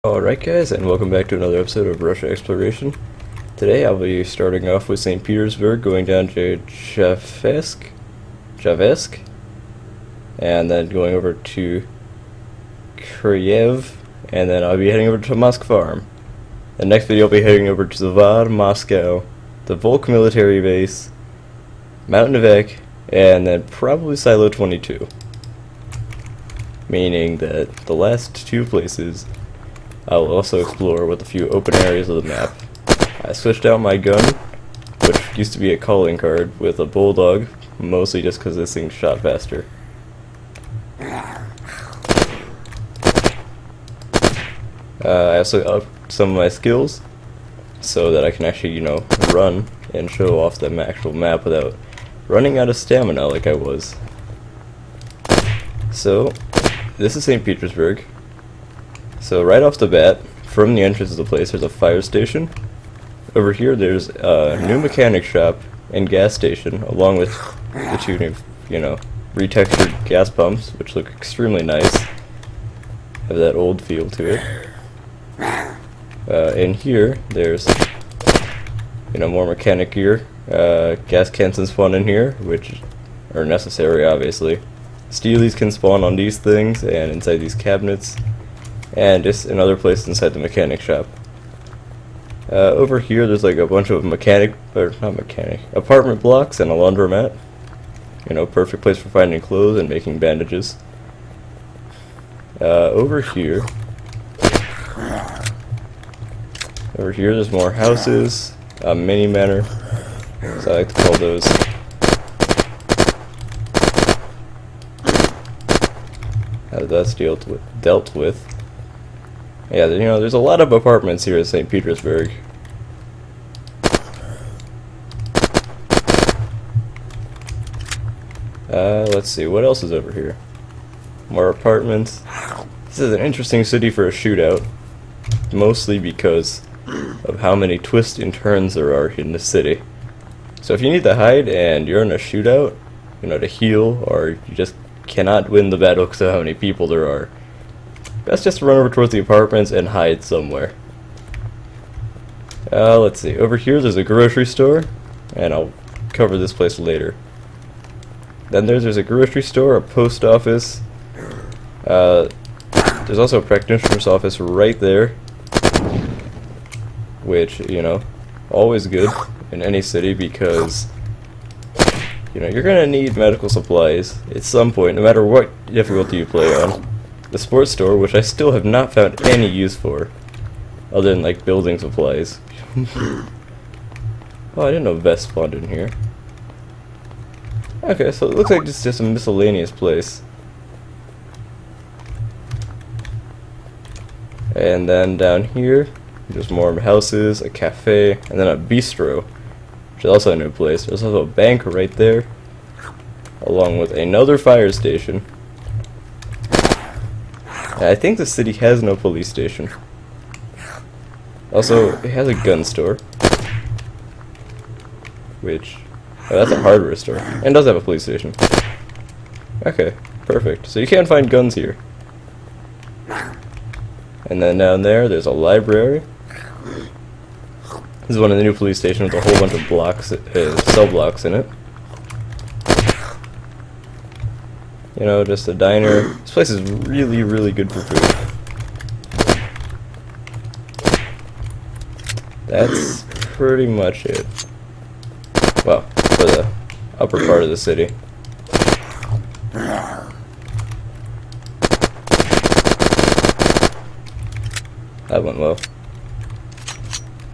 Alright guys, and welcome back to another episode of Russia Exploration. Today I'll be starting off with St. Petersburg, going down to Chavsk, and then going over to Kiev, and then I'll be heading over to Moskva. The next video I'll be heading over to Zvar, Moscow, the Volk military base, Mountain of Ek, and then probably Silo 22. Meaning that the last two places I will also explore with a few open areas of the map. I switched out my gun, which used to be a calling card, with a bulldog, mostly just because this thing shot faster. I also upped some of my skills so that I can actually, run and show off the actual map without running out of stamina like I was. So, this is St. Petersburg. So right off the bat, from the entrance of the place, there's a fire station. Over here there's a new mechanic shop and gas station, along with the two new, retextured gas pumps, which look extremely nice. Have that old feel to it. And here, there's, more mechanic gear. Gas cans can spawn in here, which are necessary, obviously. Steelies can spawn on these things and inside these cabinets. And just another place inside the mechanic shop. Over here there's like a bunch of apartment blocks and a laundromat. Perfect place for finding clothes and making bandages. Over here there's more houses, a mini manor, so I like to call those. How that's dealt with. Yeah, there's a lot of apartments here in St. Petersburg. Let's see, what else is over here? More apartments. This is an interesting city for a shootout, mostly because of how many twists and turns there are in the city. So if you need to hide and you're in a shootout, to heal, or you just cannot win the battle because of how many people there are, best just to run over towards the apartments and hide somewhere. Let's see. Over here there's a grocery store, and I'll cover this place later. Then there's a grocery store, a post office. There's also a practitioner's office right there, which, always good in any city because, you're gonna need medical supplies at some point, no matter what difficulty you play on. The sports store, which I still have not found any use for, other than like building supplies. Oh, I didn't know vests spawned in here. Okay, so it looks like it's just a miscellaneous place. And then down here, there's more houses, a cafe, and then a bistro, which is also a new place. There's also a bank right there, along with another fire station. I think the city has no police station. Also, it has a gun store. Which... oh, that's a hardware store. And does have a police station. Okay, perfect. So you can't find guns here. And then down there's a library. This is one of the new police stations with a whole bunch of blocks, cell blocks in it. Just a diner. This place is really, really good for food. That's pretty much it. Well, for the upper part of the city. That went well.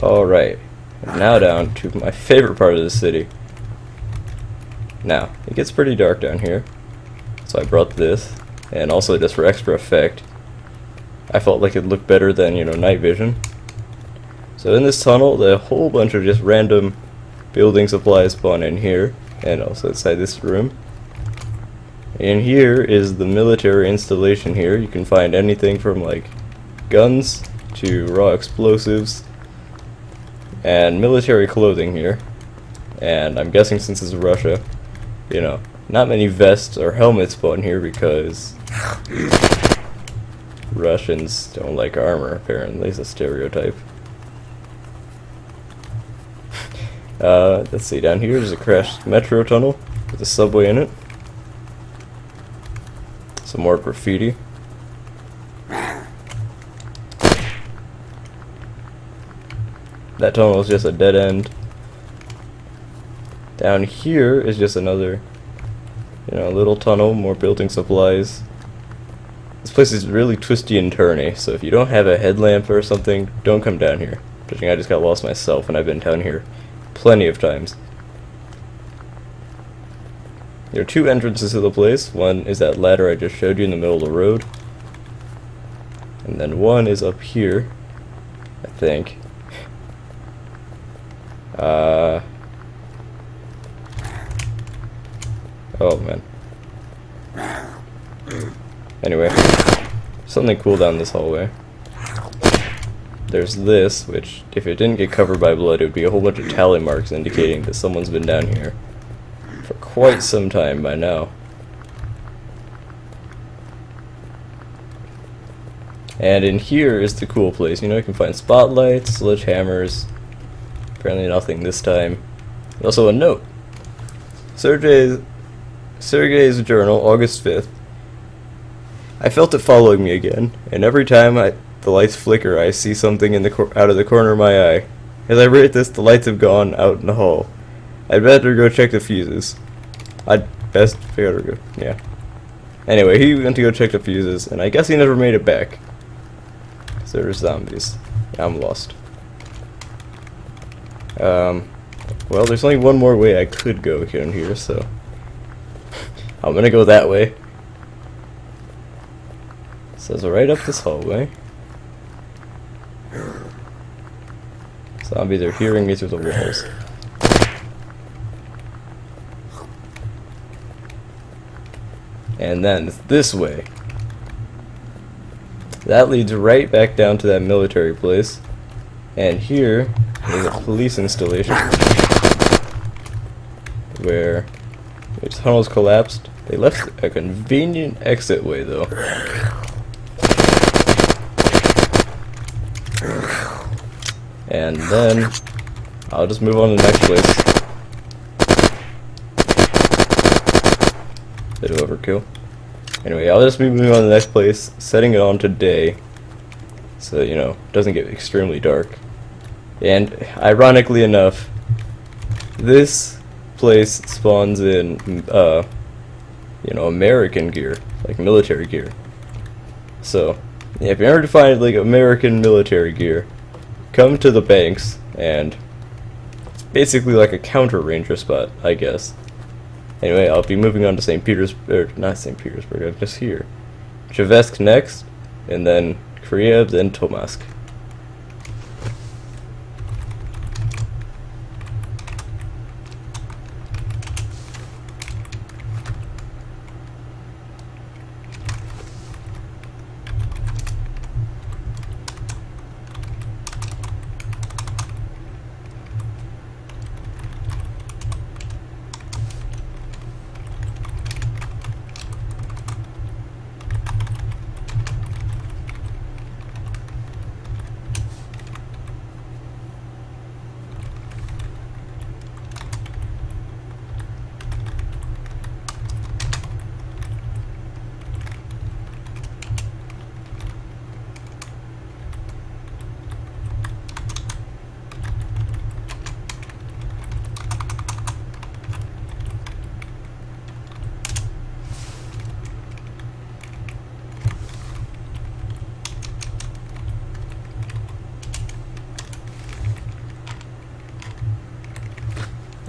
Alright, now down to my favorite part of the city. Now, it gets pretty dark down here. So I brought this, and also just for extra effect, I felt like it looked better than, night vision. So in this tunnel, a whole bunch of just random building supplies spawn in here, and also inside this room. And here is the military installation here. You can find anything from like guns to raw explosives and military clothing here. And I'm guessing since it's Russia, not many vests or helmets spawn here because Russians don't like armor, apparently. It's a stereotype. Let's see, down here is a crashed metro tunnel with a subway in it. Some more graffiti. That tunnel is just a dead end. Down here is just another, little tunnel, more building supplies. This place is really twisty and turny, so if you don't have a headlamp or something, don't come down here. Judging I just got lost myself, and I've been down here plenty of times. There are two entrances to the place. One is that ladder I just showed you in the middle of the road. And then one is up here, I think. Oh man. Anyway, something cool down this hallway. There's this, which, if it didn't get covered by blood, it would be a whole bunch of tally marks indicating that someone's been down here for quite some time by now. And in here is the cool place. You can find spotlights, sledgehammers. Apparently nothing this time. Also a note. Sergei's journal, August 5th. I felt it following me again, and every time the lights flicker, I see something out of the corner of my eye. As I write this, the lights have gone out in the hall. I'd better go check the fuses. Yeah. Anyway, he went to go check the fuses, and I guess he never made it back. Because there were zombies. I'm lost. Well, there's only one more way I could go here and here, so I'm gonna go that way. So it's right up this hallway. Zombies are hearing me through the walls. And then it's this way. That leads right back down to that military place. And here is a police installation where the tunnels collapsed. They left a convenient exit way though. And then I'll just move on to the next place. Bit of overkill. Anyway, I'll just be moving on to the next place, setting it on to day, so it doesn't get extremely dark. And ironically enough, this place spawns in American gear, like military gear. So yeah, if you ever find like American military gear, come to the banks, and it's basically like a counter ranger spot, I guess. Anyway, I'll be moving on to St. Petersburg, not St. Petersburg, I'm just here. Chevesque next, and then Kiev, then Tomask.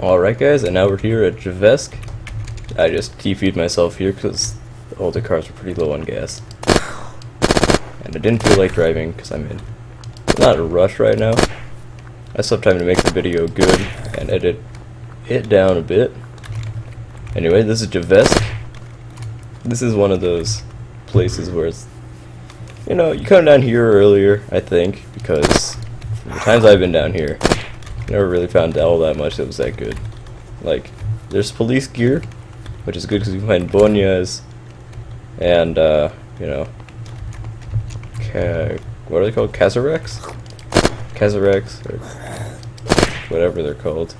Alright guys, and now we're here at Chevesque. I just TP'd myself here because all the cars were pretty low on gas. And I didn't feel like driving because I'm not in a rush right now. I still have time to make the video good and edit it down a bit. Anyway, this is Chevesque. This is one of those places where it's, you come down here earlier, I think, because from the times I've been down here, never really found all that much that was that good. Like, there's police gear, which is good because you can find bonyas and, what are they called? Kazareks? Kazareks, or whatever they're called.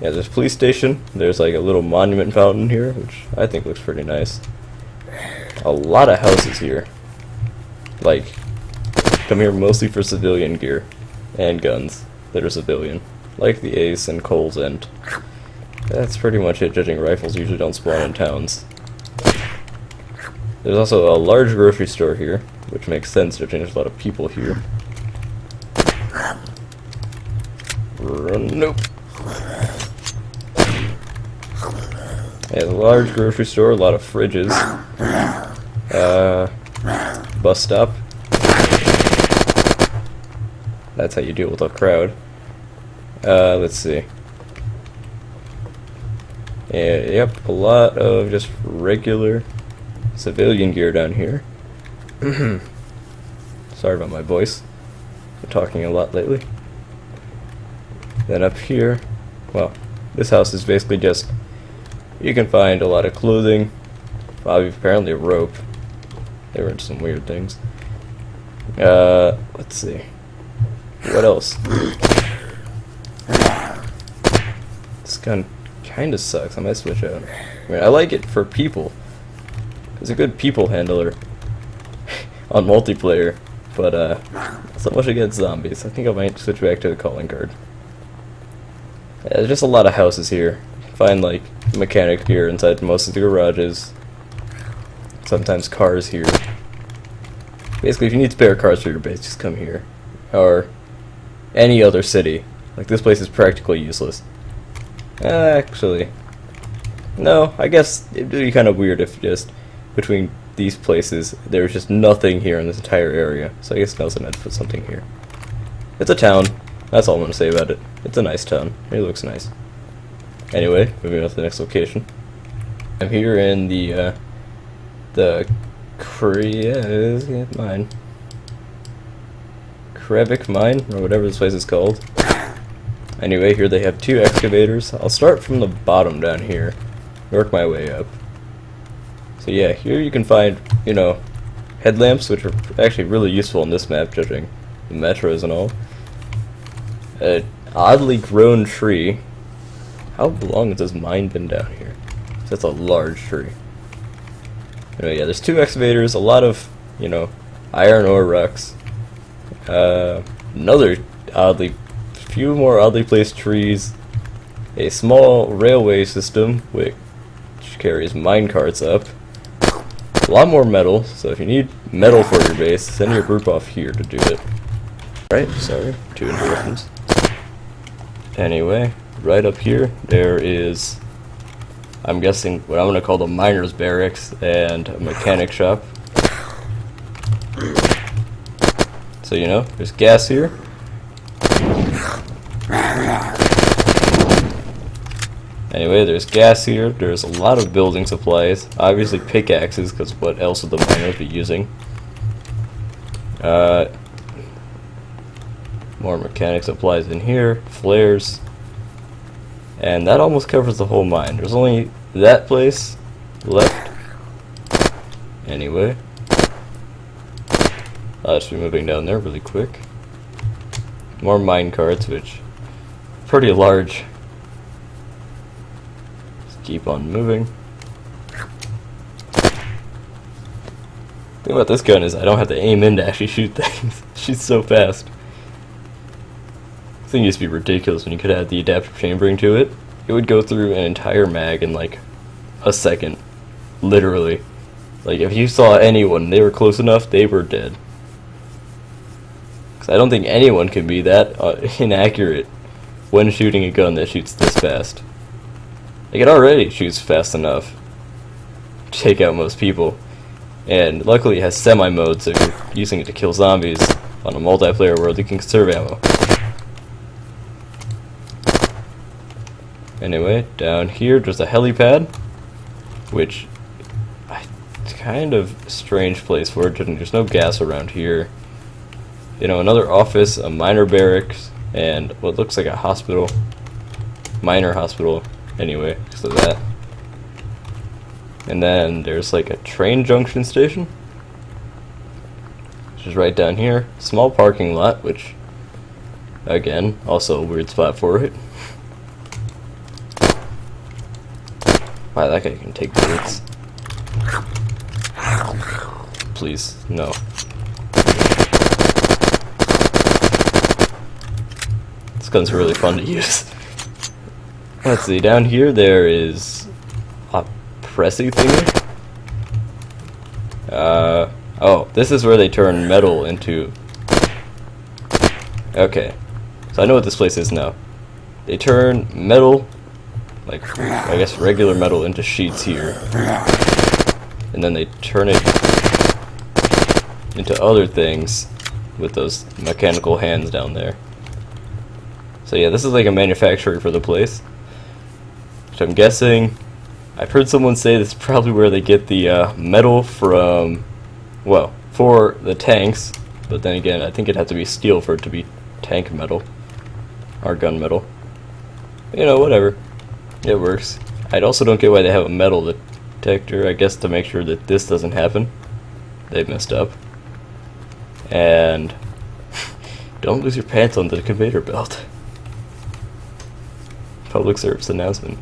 Yeah, there's a police station. There's like a little monument fountain here, which I think looks pretty nice. A lot of houses here. Like, come here mostly for civilian gear and guns that are civilian, like the Ace and Cole's End. That's pretty much it, judging rifles usually don't spawn in towns. There's also a large grocery store here, which makes sense judging there's a lot of people here. Nope. Yeah, a large grocery store, a lot of fridges. Bus stop. That's how you deal with a crowd. Let's see. Yeah, yep, a lot of just regular civilian gear down here. Sorry about my voice. I'm talking a lot lately. Then up here, well, this house is basically just, you can find a lot of clothing, apparently a rope. They were into some weird things. Let's see. What else? This gun kinda sucks. I might switch out. I mean, I like it for people. It's a good people handler on multiplayer, but not so much against zombies. I think I might switch back to the calling card. Yeah, there's just a lot of houses here. You can find like mechanic gear inside most of the garages. Sometimes cars here. Basically, if you need spare cars for your base, just come here. Or any other city. Like, this place is practically useless. Actually, no, I guess it'd be kind of weird if just between these places there was just nothing here in this entire area. So I guess Nelson had to put something here. It's a town. That's all I'm going to say about it. It's a nice town. It looks nice. Anyway, moving on to the next location. I'm here in the mine. Krevik mine, or whatever this place is called. Anyway, here they have two excavators. I'll start from the bottom down here, work my way up. So yeah, here you can find, you know, headlamps, which are actually really useful in this map, judging the metros and all. An oddly grown tree. How long has this mine been down here? That's a large tree. Anyway, yeah, there's two excavators, a lot of, you know, iron ore rocks. Few more oddly placed trees. A small railway system which carries mine carts up. A lot more metal, so if you need metal for your base, send your group off here to do it. Right, sorry, 2 interruptions. Anyway, right up here, there is, I'm guessing, what I'm going to call the miner's barracks and a mechanic shop. So, you know, there's gas here. Anyway, there's gas here. There's a lot of building supplies. Obviously pickaxes, because what else would the miners be using? More mechanic supplies in here. Flares. And that almost covers the whole mine. There's only that place left. Anyway. I'll just be moving down there really quick. More mine carts, which are pretty large. Just keep on moving. The thing about this gun is I don't have to aim in to actually shoot things. It shoots so fast. This thing used to be ridiculous when you could add the adaptive chambering to it. It would go through an entire mag in like a second. Literally. Like, if you saw anyone, they were close enough, they were dead. Because I don't think anyone can be that inaccurate when shooting a gun that shoots this fast. Like, it already shoots fast enough to take out most people. And luckily it has semi-mode, so if you're using it to kill zombies on a multiplayer world, you can conserve ammo. Anyway, down here there's a helipad, which it's kind of a strange place for it. There's no gas around here. You know, another office, a miner barracks, and what looks like a hospital. Miner hospital, anyway, so that. And then there's like a train junction station. which is right down here. Small parking lot, which, again, also a weird spot for it. Wow, that guy can take bullets. Please, no. This gun's really fun to use. Let's see, down here there is a pressy thingy. Oh, this is where they turn metal into... Okay, so I know what this place is now. They turn metal, like, I guess regular metal, into sheets here. And then they turn it into other things with those mechanical hands down there. So yeah, this is like a manufacturer for the place. Which I'm guessing... I've heard someone say this is probably where they get the metal from... Well, for the tanks. But then again, I think it'd have to be steel for it to be tank metal. Or gun metal. You know, whatever. It works. I also don't get why they have a metal detector. I guess to make sure that this doesn't happen. They messed up. And... don't lose your pants on the conveyor belt. Public service announcement.